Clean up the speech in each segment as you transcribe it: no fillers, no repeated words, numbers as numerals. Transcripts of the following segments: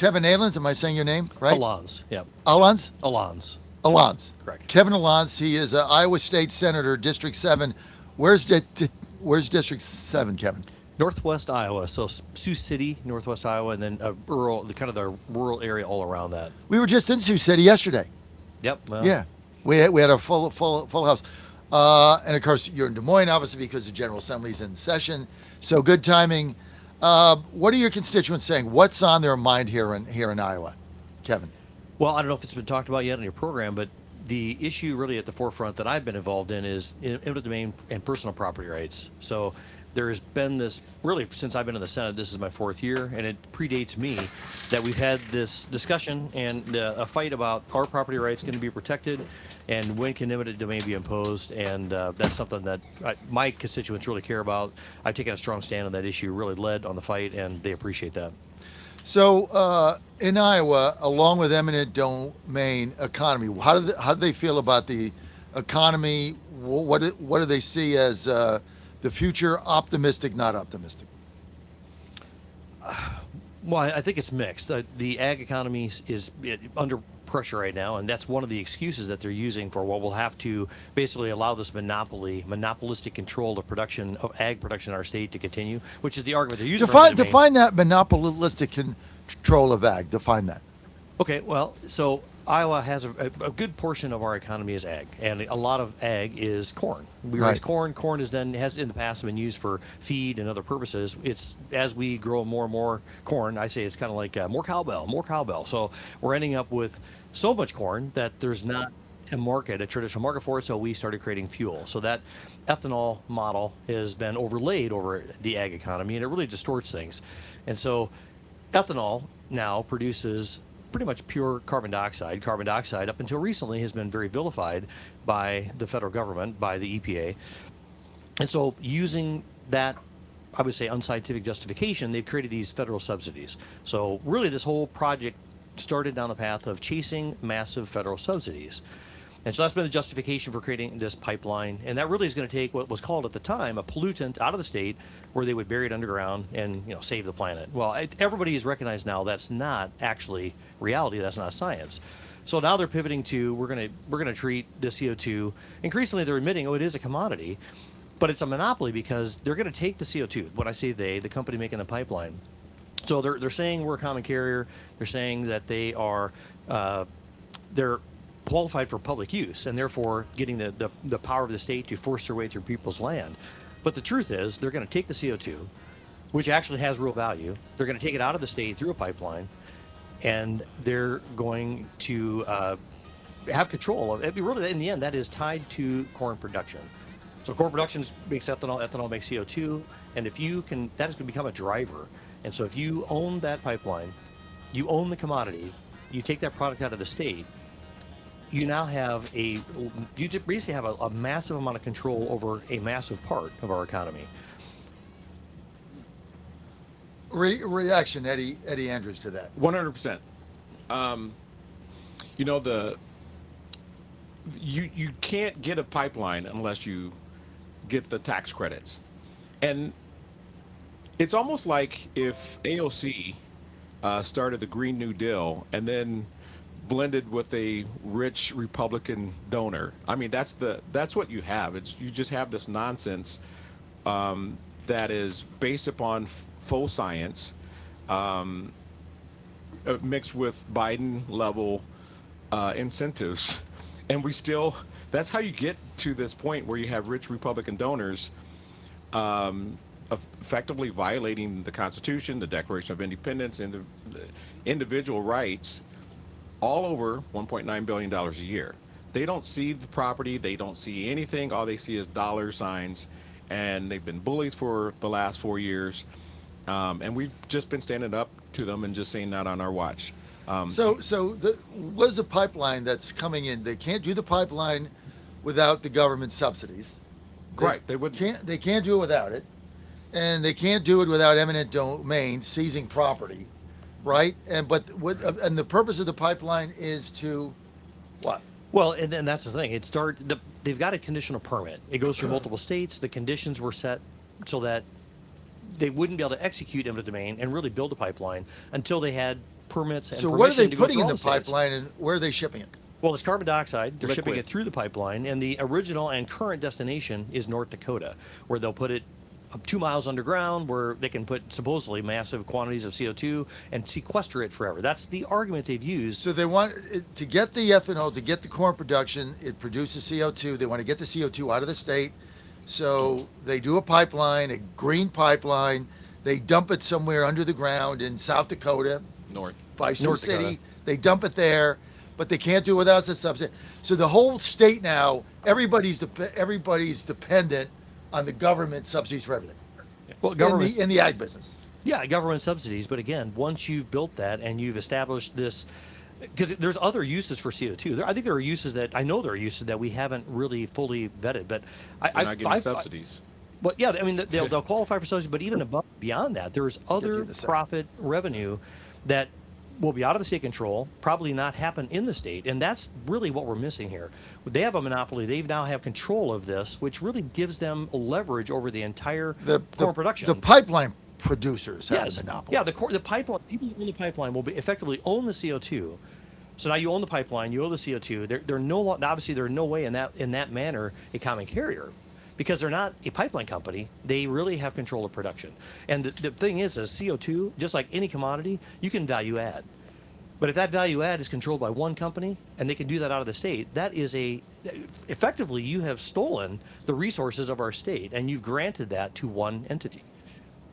Kevin Alons, am I saying your name right? Alons, yeah. Alons? Alons, Alons. correct. Kevin Alons. He is an Iowa State Senator, District 7. Where's District 7, Kevin? Northwest Iowa, so Sioux City, Northwest Iowa, and then the rural area all around that. We were just in Sioux City yesterday. Yep. Well, Yeah, we had a full house, and of course you're in Des Moines, obviously because the General Assembly's in session. So good timing. What are your constituents saying? What's on their mind here in Iowa, Kevin? well, I don't know if it's been talked about yet on your program, but the issue really at the forefront that I've been involved in is eminent domain and personal property rights. So there has been this, really since I've been in the Senate, this is my 4th year, and it predates me, that we've had this discussion and a fight about are property rights going to be protected and when can eminent domain be imposed, and that's something that my constituents really care about. I've taken a strong stand on that issue, really led on the fight, and they appreciate that. So in Iowa, along with eminent domain economy, how do they feel about the economy? What do they see as the future? Optimistic, not optimistic? Well, I think it's mixed. The ag economy is under pressure right now, and that's one of the excuses that they're using for what will have to basically allow this monopolistic control of production of ag production in our state to continue, which is the argument they're using. Define that monopolistic control of ag. Define that. Okay, well, so Iowa has a good portion of our economy is ag, and a lot of ag is corn. We raise Right. corn. Corn has in the past been used for feed and other purposes. It's as we grow more and more corn, I say it's kind of like more cowbell, more cowbell. So we're ending up with so much corn that there's not a traditional market for it. So we started creating fuel. So that ethanol model has been overlaid over the ag economy, and it really distorts things. And so ethanol now produces pretty much pure carbon dioxide. Carbon dioxide, up until recently, has been very vilified by the federal government, by the EPA. And so using that, I would say, unscientific justification, they've created these federal subsidies. So really this whole project started down the path of chasing massive federal subsidies. And so that's been the justification for creating this pipeline. And that really is going to take what was called at the time a pollutant out of the state, where they would bury it underground and save the planet. Well, everybody has recognized now that's not actually reality. That's not science. So now they're pivoting to we're going to treat the CO2. Increasingly, they're admitting, it is a commodity, but it's a monopoly because they're going to take the CO2. When I say they, the company making the pipeline. So they're saying we're a common carrier. They're saying that they're qualified for public use and therefore getting the power of the state to force their way through people's land. But the truth is they're going to take the CO2, which actually has real value. They're going to take it out of the state through a pipeline, and they're going to have control of it. Really, in the end, that is tied to corn production. So corn production makes ethanol makes CO2, and that is going to become a driver. And so if you own that pipeline, you own the commodity, you take that product out of the state, you now have basically have a massive amount of control over a massive part of our economy. Reaction, Eddie Andrews, to that. 100%. You can't get a pipeline unless you get the tax credits, and it's almost like if AOC started the Green New Deal and then blended with a rich Republican donor. I mean, that's what you have. You just have this nonsense that is based upon faux science, mixed with Biden level incentives, and that's how you get to this point where you have rich Republican donors effectively violating the Constitution, the Declaration of Independence, and the individual rights all over $1.9 billion a year. They don't see the property. They don't see anything. All they see is dollar signs, and they've been bullied for the last 4 years. And we've just been standing up to them and just saying not on our watch. What is the pipeline that's coming in? They can't do the pipeline without the government subsidies. Right. They can't do it without it, and they can't do it without eminent domain seizing property, right? And the purpose of the pipeline is to what? Well, and then that's the thing. They've got a conditional permit. It goes through multiple states. The conditions were set so that they wouldn't be able to execute eminent domain and really build a pipeline until they had permits and So what are permission they to go putting through in all the states. pipeline, and where are they shipping it? Well, it's carbon dioxide. They're shipping Liquid. it through the pipeline, and the original and current destination is North Dakota, where they'll put it 2 miles underground, where they can put supposedly massive quantities of CO2 and sequester it forever. That's the argument they've used. So they want to get the ethanol, to get the corn production. It produces CO2. They want to get the CO2 out of the state. So they do a pipeline, a green pipeline. They dump it somewhere under the ground in South Dakota North. by Sioux North Dakota. City. They dump it there, but they can't do it without the subsidy. So the whole state now, everybody's dependent on the government subsidies for everything Well, government. in the ag business. Yeah, government subsidies. But again, once you've built that and you've established this, because there's other uses for CO2. I think there are uses that I know there are uses that we haven't really fully vetted. But They're not getting subsidies. But yeah, I mean, they'll qualify for subsidies. But even above beyond that, there's other the second. profit revenue that will be out of the state control, probably not happen in the state, and that's really what we're missing here. They have a monopoly. They now have control of this, which really gives them leverage over the entire corn production. The pipeline producers have Yes. the monopoly. Yeah, the pipeline, people who own the pipeline will be effectively own the CO2. So now you own the pipeline, you own the CO2. They're obviously they're no way in that manner a common carrier, because they're not a pipeline company. They really have control of production. And the thing is CO2, just like any commodity, you can value add. But if that value add is controlled by one company and they can do that out of the state, that is effectively you have stolen the resources of our state and you've granted that to one entity.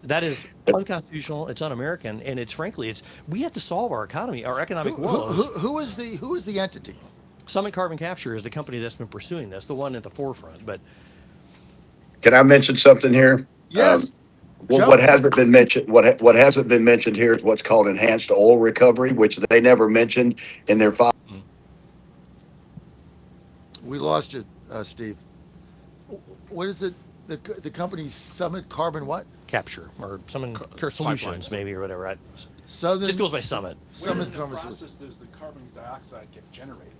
That is unconstitutional. It's un-American, and we have to solve our economy, our economic woes. Who is the entity? Summit Carbon Capture is the company that's been pursuing this, the one at the forefront. But Can I mention something here? Yes. Well, Joe. what hasn't been mentioned, what hasn't been mentioned here is what's called enhanced oil recovery, which they never mentioned in their file. We lost you, Steve. What is it? The company's Summit Carbon what? Capture or Summit Solutions, pipelines. maybe, or whatever. Right? Southern. Just goes by Summit. Where Summit in the Carbon. process does the carbon dioxide get generated?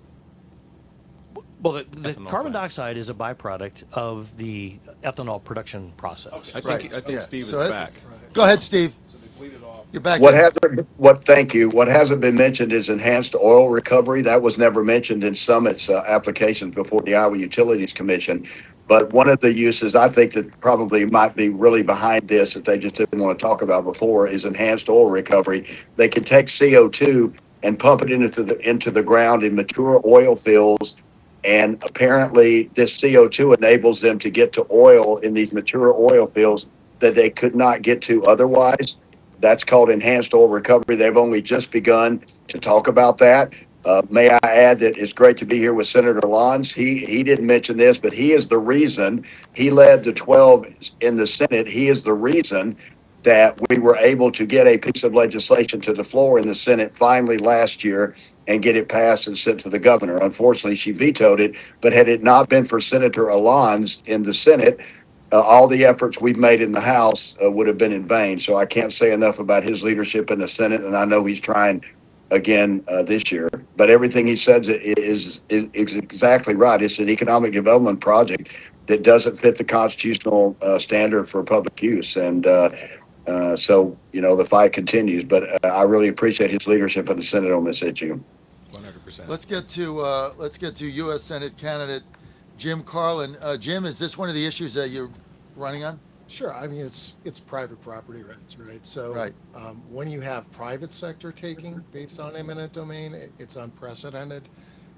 Well, the Ethanol carbon plants. dioxide is a byproduct of the ethanol production process. I Right. think Yeah. Steve So is it- back. Go ahead, Steve. So they bleed it off. You're back. What in. hasn't, thank you. What hasn't been mentioned is enhanced oil recovery. That was never mentioned in Summit's applications before the Iowa Utilities Commission. But one of the uses I think that probably might be really behind this that they just didn't want to talk about before is enhanced oil recovery. They can take CO2 and pump it into the ground in mature oil fields. And apparently this CO2 enables them to get to oil in these mature oil fields that they could not get to otherwise. That's called enhanced oil recovery. They've only just begun to talk about that. May I add that it's great to be here with Senator Lons. He didn't mention this, but he is the reason he led the 12 in the Senate. He is the reason that we were able to get a piece of legislation to the floor in the Senate finally last year and get it passed and sent to the governor. Unfortunately, she vetoed it. But had it not been for Senator Alon's in the Senate, all the efforts we've made in the House would have been in vain. So I can't say enough about his leadership in the Senate, and I know he's trying again this year. But everything he says is exactly right. It's an economic development project that doesn't fit the constitutional standard for public use, and so the fight continues. But I really appreciate his leadership in the Senate on this issue. 100%. Let's get to U.S. Senate candidate Jim Carlin. Jim, is this one of the issues that you're running on? Sure. I mean, it's private property rights, right? So Right. When you have private sector taking based on eminent domain, it's unprecedented.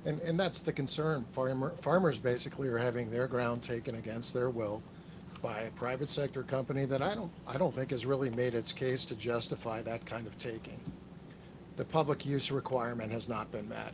And that's the concern. Farmers basically are having their ground taken against their will by a private sector company that I don't think has really made its case to justify that kind of taking. The public use requirement has not been met.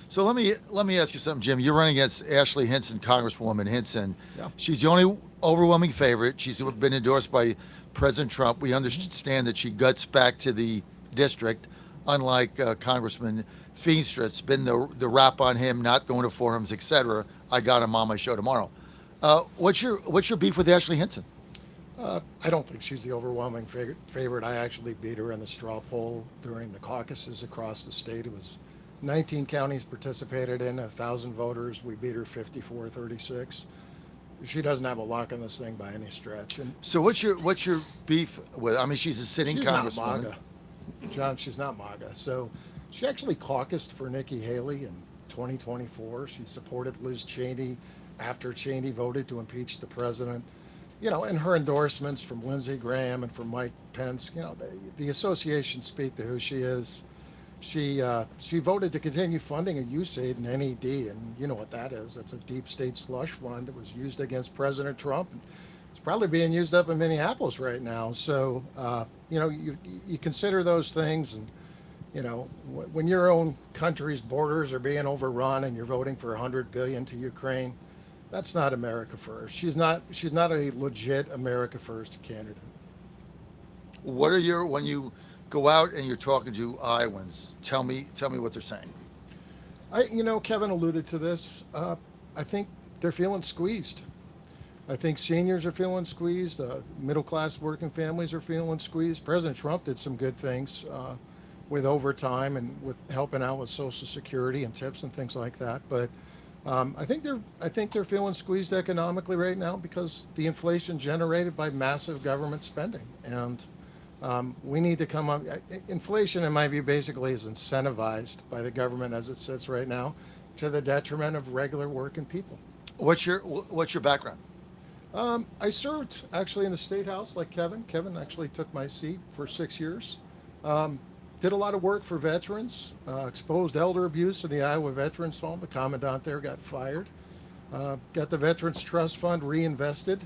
So let me ask you something, Jim. You're running against Ashley Hinson, Congresswoman Hinson. Yeah. She's the only overwhelming favorite. She's been endorsed by President Trump. We understand that she guts back to the district, unlike Congressman Feenstra. It's been the rap on him, not going to forums, etc. I got him on my show tomorrow. What's your beef with Ashley Hinson? I don't think she's the overwhelming favorite. I actually beat her in the straw poll during the caucuses across the state. It was 19 counties participated in, 1,000 voters. We beat her 54-36. She doesn't have a lock on this thing by any stretch. And So what's your beef with? I mean, she's a sitting she's not congresswoman. MAGA. John, she's not MAGA. So she actually caucused for Nikki Haley in 2024. She supported Liz Cheney after Cheney voted to impeach the president. And her endorsements from Lindsey Graham and from Mike Pence, the associations speak to who she is. She voted to continue funding a USAID and NED, and you know what that is. That's a deep state slush fund that was used against President Trump. And it's probably being used up in Minneapolis right now. So, you consider those things, and when your own country's borders are being overrun and you're voting for 100 billion to Ukraine, that's not America first. She's not a legit America first candidate. What are when you go out and you're talking to Iowans? Tell me what they're saying. Kevin alluded to this. I think they're feeling squeezed. I think seniors are feeling squeezed. Middle class working families are feeling squeezed. President Trump did some good things with overtime and with helping out with Social Security and tips and things like that. But I think they're feeling squeezed economically right now because the inflation generated by massive government spending, and we need to come up. Inflation, in my view, basically is incentivized by the government as it sits right now, to the detriment of regular working people. What's your background? I served actually in the state house like Kevin. Kevin actually took my seat for 6 years. Did a lot of work for veterans, exposed elder abuse in the Iowa Veterans Home. The commandant there got fired. Got the Veterans Trust Fund reinvested,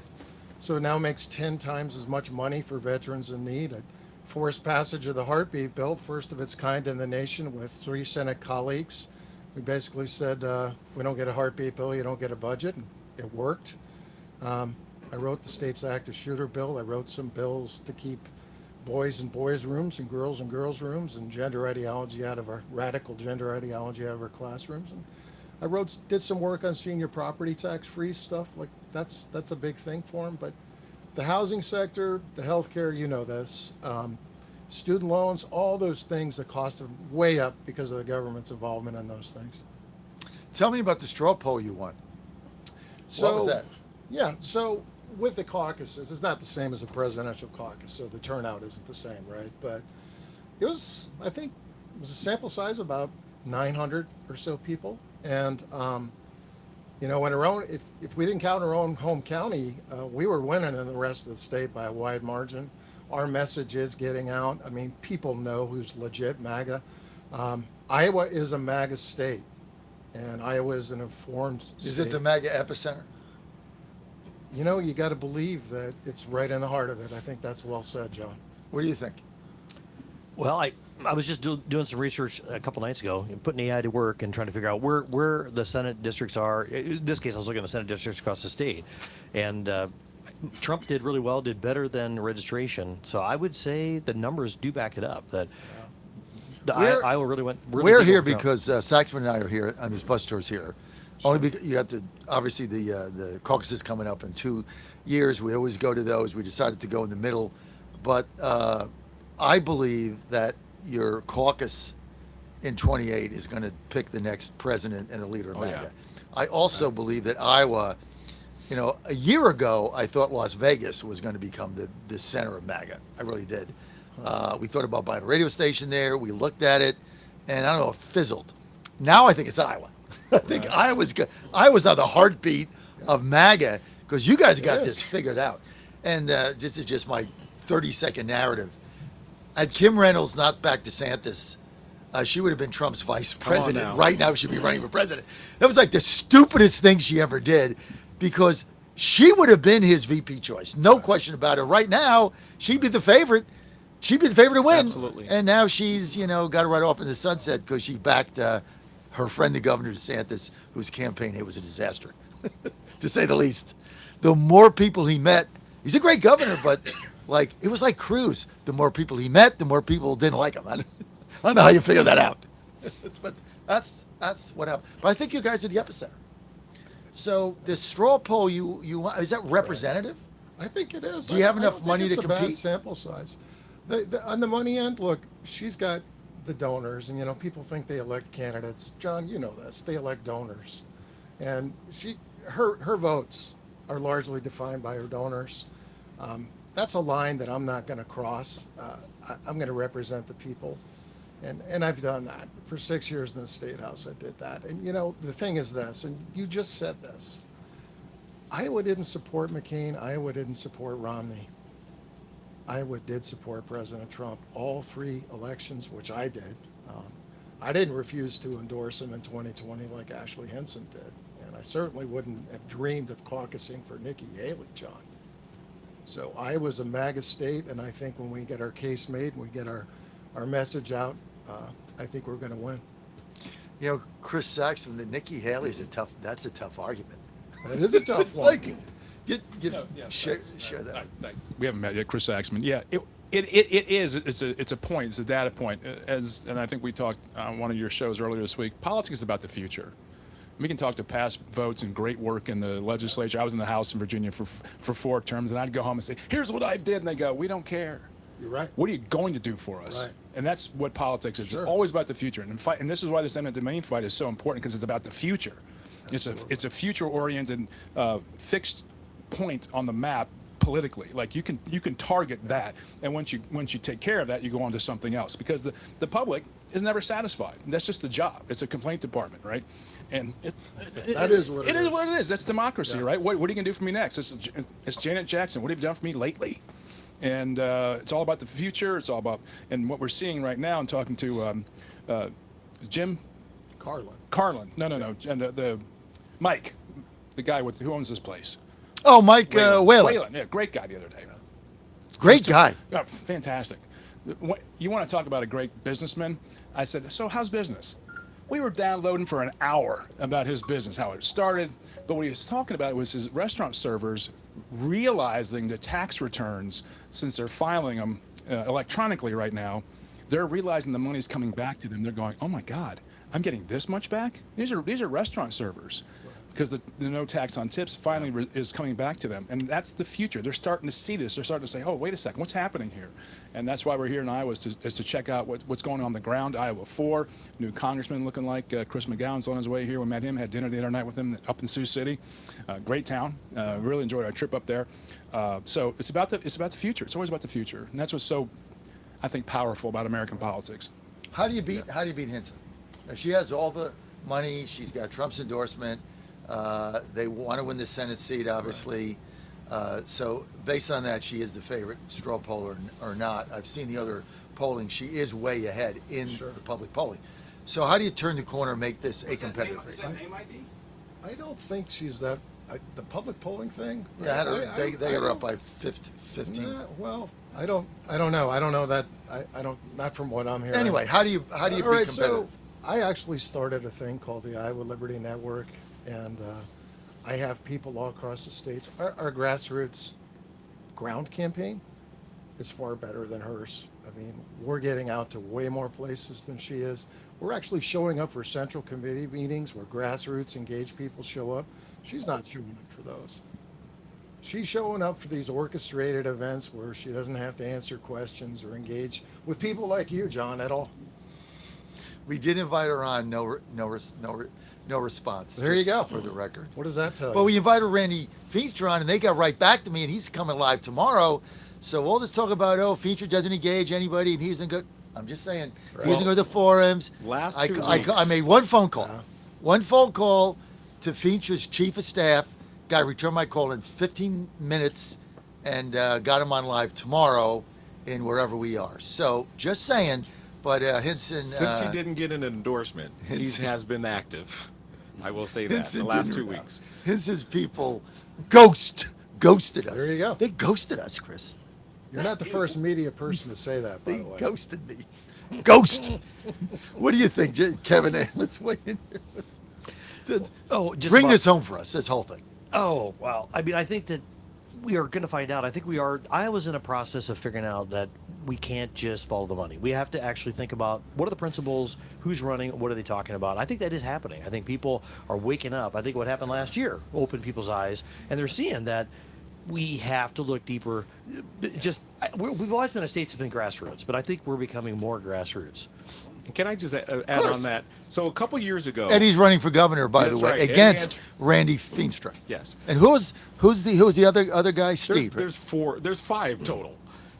so it now makes 10 times as much money for veterans in need. A forced passage of the heartbeat bill, first of its kind in the nation, with 3 Senate colleagues. We basically said, if we don't get a heartbeat bill, you don't get a budget, and it worked. I wrote the state's active shooter bill. I wrote some bills to keep boys in boys' rooms and girls in girls' rooms, and radical gender ideology out of our classrooms. And I did some work on senior property tax free stuff. Like that's a big thing for them. But the housing sector, the healthcare, this, student loans, all those things, the cost of way up because of the government's involvement in those things. Tell me about the straw poll you won. What was that? Yeah, so with the caucuses, it's not the same as a presidential caucus, so the turnout isn't the same, right? But I think it was a sample size of about 900 or so people. And, if we didn't count our own home county, we were winning in the rest of the state by a wide margin. Our message is getting out. I mean, people know who's legit MAGA. Iowa is a MAGA state, and Iowa is an informed state. Is it the MAGA epicenter? You got to believe that it's right in the heart of it. I think that's well said, John. What do you think? Well, I was just doing some research a couple nights ago, putting AI to work and trying to figure out where the Senate districts are. In this case, I was looking at the Senate districts across the state, and Trump did really well, did better than registration. So I would say the numbers do back it up. That Iowa really went. We're here because Saxman and I are here on this bus tours here. Only because you have to, obviously the caucus is coming up in 2 years. We always go to those. We decided to go in the middle, but I believe that your caucus in 28 is going to pick the next president and the leader of MAGA. Yeah. I also believe that Iowa, a year ago, I thought Las Vegas was going to become the center of MAGA. I really did. We thought about buying a radio station there. We looked at it, and I don't know, it fizzled. Now I think it's Iowa. I think Iowa's now the heartbeat of MAGA because you guys got this figured out. And this is just my 30-second narrative. Had Kim Reynolds not backed DeSantis, she would have been Trump's vice president. Right now, she'd be running for president. That was like the stupidest thing she ever did because she would have been his VP choice. No question about it. Right now, she'd be the favorite. She'd be the favorite to win. Absolutely. And now she's, got to ride off in the sunset because she backed her friend, the Governor DeSantis, whose campaign it was a disaster, to say the least. The more people he met, he's a great governor, but it was like Cruz. The more people he met, the more people didn't like him. I don't know how you figure that out. But that's what happened. But I think you guys are the epicenter. So the straw poll, is that representative? I think it is. Do you have enough money to compete? It's a bad sample size. On the money end, look, she's got the donors, and people think they elect candidates. John, you know this. They elect donors, and her votes are largely defined by her donors. that's a line that I'm not going to cross. I'm going to represent the people. And I've done that. For 6 years in the State House, I did that. And, the thing is this, and you just said this. Iowa didn't support McCain. Iowa didn't support Romney. Iowa did support President Trump all 3 elections, which I did. I didn't refuse to endorse him in 2020 like Ashley Hinson did. And I certainly wouldn't have dreamed of caucusing for Nikki Haley, John. So Iowa's a MAGA state, and I think when we get our case made and we get our message out, I think we're going to win. Chris Saxon, the Nikki Haley's that's a tough argument. That is a tough It's one. like, share that. We haven't met yet, Chris Axman. Yeah, it is. It's a point. It's a data point. And I think we talked on one of your shows earlier this week. Politics is about the future. We can talk to past votes and great work in the legislature. I was in the House in Virginia for 4 terms, and I'd go home and say, "Here's what I did," and they go, "We don't care." You're right. What are you going to do for us? Right. And that's what politics is. Sure. It's always about the future. And this is why this eminent domain fight is so important, because it's about the future. It's a future-oriented, fixed point on the map politically. Like you can target that, and once you take care of that, you go on to something else, because the public is never satisfied. That's just the job. It's a complaint department, right? And That is what it is is. what it is. That's democracy, right? What are you gonna do for me next? It's Janet Jackson. What have you done for me lately? And it's all about the future. It's all about, and what we're seeing right now. I'm talking to Jim Carlin. No, and the Mike, the guy who owns this place. Oh, Mike Whalen. Whalen, yeah, great guy the other day. Great guy. Oh, fantastic. You want to talk about a great businessman? I said, so how's business? We were downloading for an hour about his business, how it started. But what he was talking about was his restaurant servers realizing the tax returns, since they're filing them electronically right now, they're realizing the money's coming back to them. They're going, oh my God, I'm getting this much back? These are restaurant servers. Because the no tax on tips finally is coming back to them. And that's the future. They're starting to see this. They're starting to say, oh, wait a second, what's happening here? And that's why we're here in Iowa, is to check out what's going on the ground. Iowa 4, new congressman looking like Chris McGowan's on his way here. We met him, had dinner the other night with him up in Sioux City. Great town. Really enjoyed our trip up there. So it's about the future. It's always about the future. And that's what's so, I think, powerful about American politics. How do you beat Hinson? Now, she has all the money. She's got Trump's endorsement. They want to win the Senate seat, obviously. So based on that, she is the favorite, straw poll or not. I've seen the other polling. She is way ahead in the public polling. So how do you turn the corner and make this a competitive race? I don't think she's that. The public polling thing. Yeah, they got her up by 15. Nah, well, I don't know. I don't know that. I don't. Not from what I'm hearing. Anyway, how do you be competitive? So I actually started a thing called the Iowa Liberty Network, and I have people all across the states. Our grassroots ground campaign is far better than hers. I mean, we're getting out to way more places than she is. We're actually showing up for central committee meetings where grassroots engaged people show up. She's not showing up for those. She's showing up for these orchestrated events where she doesn't have to answer questions or engage with people like you, John, at all. We did invite her on. No response. There you just go. For the record. What does that tell you? Well, we invited Randy Feaster on, and they got right back to me, and he's coming live tomorrow. So all this talk about, Feaster doesn't engage anybody, and he isn't good. I'm just saying, he doesn't go to the forums. Last I 2 weeks. made one phone call. One phone call to Feaster's chief of staff. Guy returned my call in 15 minutes and got him on live tomorrow in wherever we are. So just saying, but Hinson... Since he didn't get an endorsement, he Hinson- has been active. I will say that, Hinson the last didn't- 2 weeks. Hinson's people ghosted us. There you go. They ghosted us, Chris. You're not the first media person to say that, by They the way. ghosted me. Ghost. What do you think, Kevin? Let's wait in here. Just Bring about- this home for us, this whole thing. Oh, wow. I mean, I think that we are going to find out. I think we are. Iowa's in a process of figuring out that we can't just follow the money. We have to actually think about what are the principles, who's running, what are they talking about. I think that is happening. I think people are waking up. I think what happened last year opened people's eyes, and they're seeing that we have to look deeper. We've always been a state that's been grassroots, but I think we're becoming more grassroots. Can I just add course. on that? So a couple years ago, Eddie's running for governor, by the That's way, right, Eddie against Ant- Randy Feenstra. Yes. And who's the other guy? Steve. there's 5 total,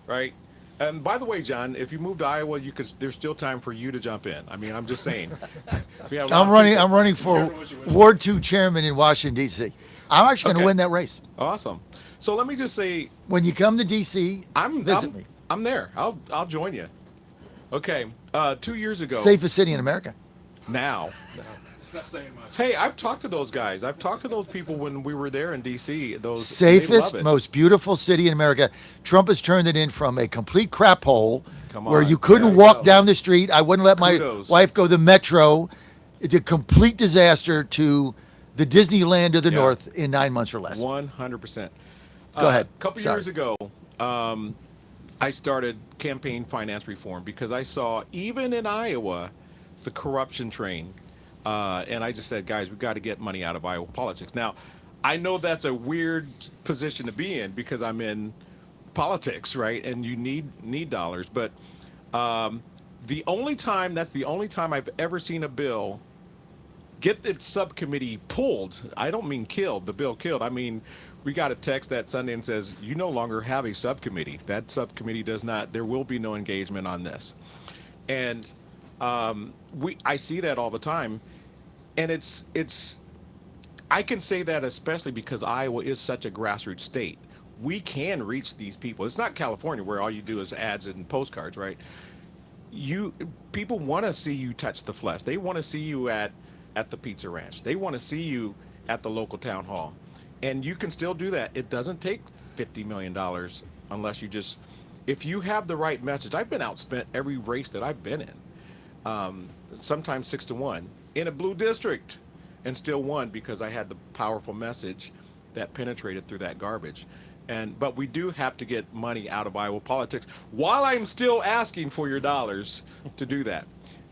right? And by the way, John, if you move to Iowa, there's still time for you to jump in. I mean, I'm just saying. We have a lot I'm of running. people- I'm running for Ward 2 chairman in Washington D.C. I'm actually going to Okay. win that race. Awesome. So let me just say, When you come to D.C., visit me. I'm there. I'll join you. Okay. 2 years ago. Safest city in America. Now. It's not saying much. Hey, I've talked to those guys. I've talked to those people when we were there in D.C. They Safest, love it. most beautiful city in America. Trump has turned it in from a complete crap hole Come where on. you couldn't There you walk go. down the street. I wouldn't let my Kudos. wife go to the metro. It's a complete disaster to the Disneyland of the Yeah. North in 9 months or less. 100%. Go ahead. A couple Sorry. years ago, I started campaign finance reform because I saw, even in Iowa, the corruption train. And I just said, guys, we've got to get money out of Iowa politics. Now, I know that's a weird position to be in because I'm in politics, right? And you need dollars. But that's the only time I've ever seen a bill get its subcommittee pulled. I don't mean killed, the bill killed. I mean, we got a text that Sunday and says, you no longer have a subcommittee. That subcommittee there will be no engagement on this. And I see that all the time. And I can say that especially because Iowa is such a grassroots state. We can reach these people. It's not California where all you do is ads and postcards, right? People want to see you touch the flesh. They want to see you at the pizza ranch. They want to see you at the local town hall. And you can still do that. It doesn't take $50 million unless if you have the right message. I've been outspent every race that I've been in, sometimes 6-1 in a blue district, and still won because I had the powerful message that penetrated through that garbage. But we do have to get money out of Iowa politics while I'm still asking for your dollars to do that.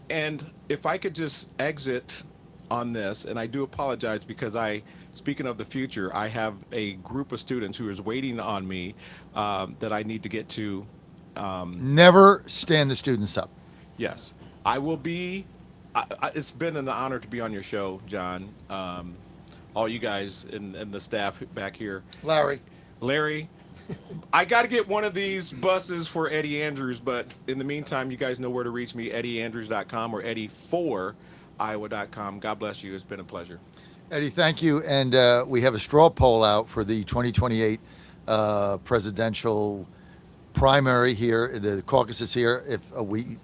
And if I could just exit on this, and I do apologize because speaking of the future, I have a group of students who is waiting on me that I need to get to. Never stand the students up. Yes, I will be. It's been an honor to be on your show, John. All you guys and the staff back here. Larry, I got to get one of these buses for Eddie Andrews, but in the meantime, you guys know where to reach me, eddieandrews.com or eddie4iowa.com. God bless you. It's been a pleasure. Eddie, thank you. And we have a straw poll out for the 2028 presidential primary here. The caucus is here. I'm going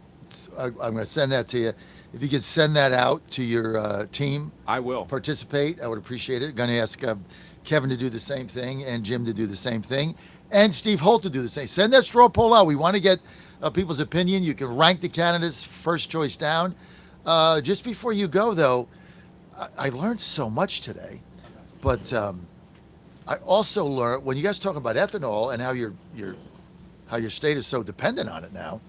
to send that to you. If you could send that out to your team, I will participate. I would appreciate it. Going to ask Kevin to do the same thing and Jim to do the same thing and Steve Holt to do the same. Send that straw poll out. We want to get people's opinion. You can rank the candidates first choice down. Just before you go, though, I learned so much today, but I also learned when you guys talk about ethanol and how your state is so dependent on it now.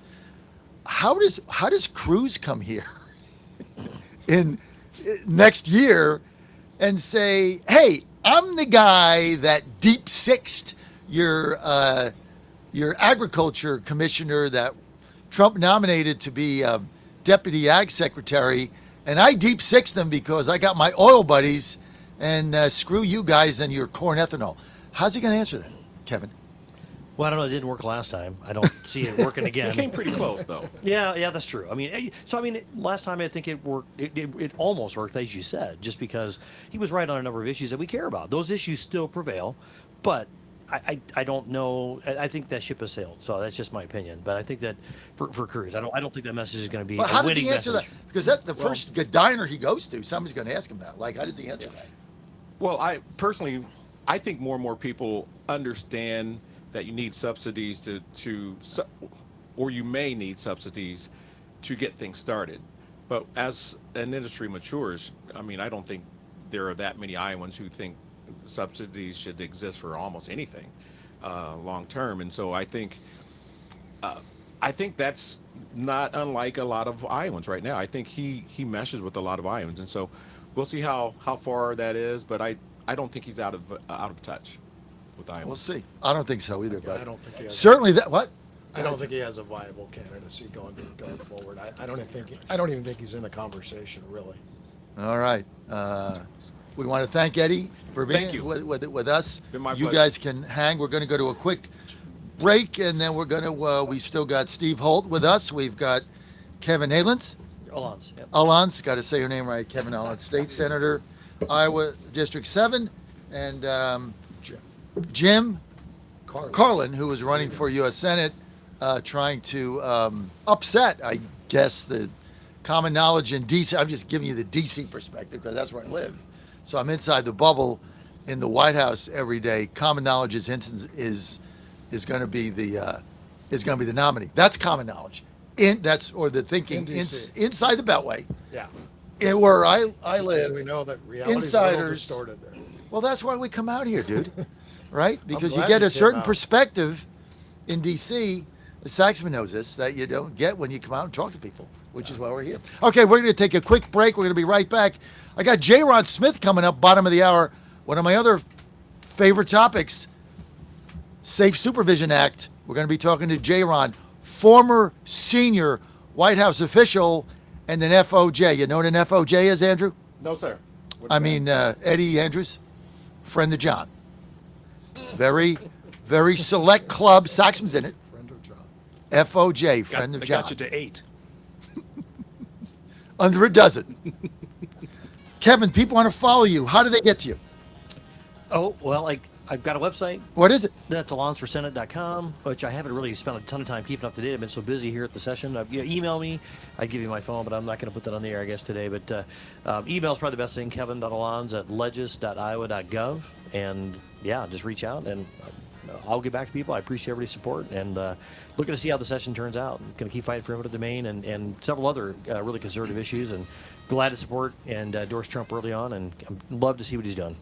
How does Cruz come here in next year and say, "Hey, I'm the guy that deep sixed your agriculture commissioner that Trump nominated to be deputy ag secretary, and I deep sixed them because I got my oil buddies, and screw you guys and your corn ethanol." How's he going to answer that, Kevin? Well, I don't know. It didn't work last time. I don't see it working You again. came pretty close, though. Yeah, that's true. I mean, last time I think it worked. It almost worked, as you said, just because he was right on a number of issues that we care about. Those issues still prevail, but I don't know. I think that ship has sailed. So that's just my opinion. But I think that for Cruz, I don't think that message is going to be But a how does winning he answer message. that? Because that's the first diner he goes to, somebody's going to ask him that. Like, how does he answer that? Well, I think more and more people understand that you need subsidies or you may need subsidies to get things started. But as an industry matures, I mean, I don't think there are that many Iowans who think subsidies should exist for almost anything long term. And so I think that's not unlike a lot of Iowans right now. I think he meshes with a lot of Iowans, and so we'll see how far that is. But I don't think he's out of touch with Iowa. We'll see. I don't think so either. But I don't think he has. certainly that. What? I don't think he has a viable candidacy going forward. I don't even think he's in the conversation really. All right. We want to thank Eddie for being Thank you. with us. Been my You pleasure. guys can hang. We're going to go to a quick break, and then we're going to. We've still got Steve Holt with us. We've got Kevin Halens. Alon's, yep. Alon's, got to say your name right. Kevin Alons, State Senator, Iowa District 7, and Jim Carlin, who was running for U.S. Senate, trying to upset, I guess, the common knowledge in D.C. I'm just giving you the D.C. perspective because that's where I live. So I'm inside the bubble in the White House every day. Common knowledge is going to be the nominee. That's common knowledge. Or the thinking In DC. inside the Beltway. Yeah. Where I Because live. we know that reality's a little Insiders. distorted there. Well, that's why we come out here, dude. Right? Because you glad get you a came certain out. perspective in D.C. The Saxman knows this, that you don't get when you come out and talk to people, which is why we're here. Okay, we're going to take a quick break. We're going to be right back. I got J. Ron Smith coming up, bottom of the hour. One of my other favorite topics, Safe Supervision Act. We're going to be talking to J. Ron, former senior White House official, and an FOJ. You know what an FOJ is, Andrew? No, sir. Eddie Andrews, friend of John. Very, very select club. Saxman's in it. Friend of John. FOJ, friend of I John. got you to 8. Under a dozen. Kevin, people want to follow you. How do they get to you? Oh, well, I've got a website. What is it? That's alonsforsenate.com, which I haven't really spent a ton of time keeping up to date. I've been so busy here at the session. Email me. I give you my phone, but I'm not going to put that on the air, I guess, today. But email is probably the best thing, kevin.alons@legis.iowa.gov. And, yeah, just reach out, and I'll get back to people. I appreciate everybody's support, and looking to see how the session turns out. I'm going to keep fighting for eminent domain and several other really conservative issues, and glad to support and endorse Trump early on, and I'd love to see what he's done.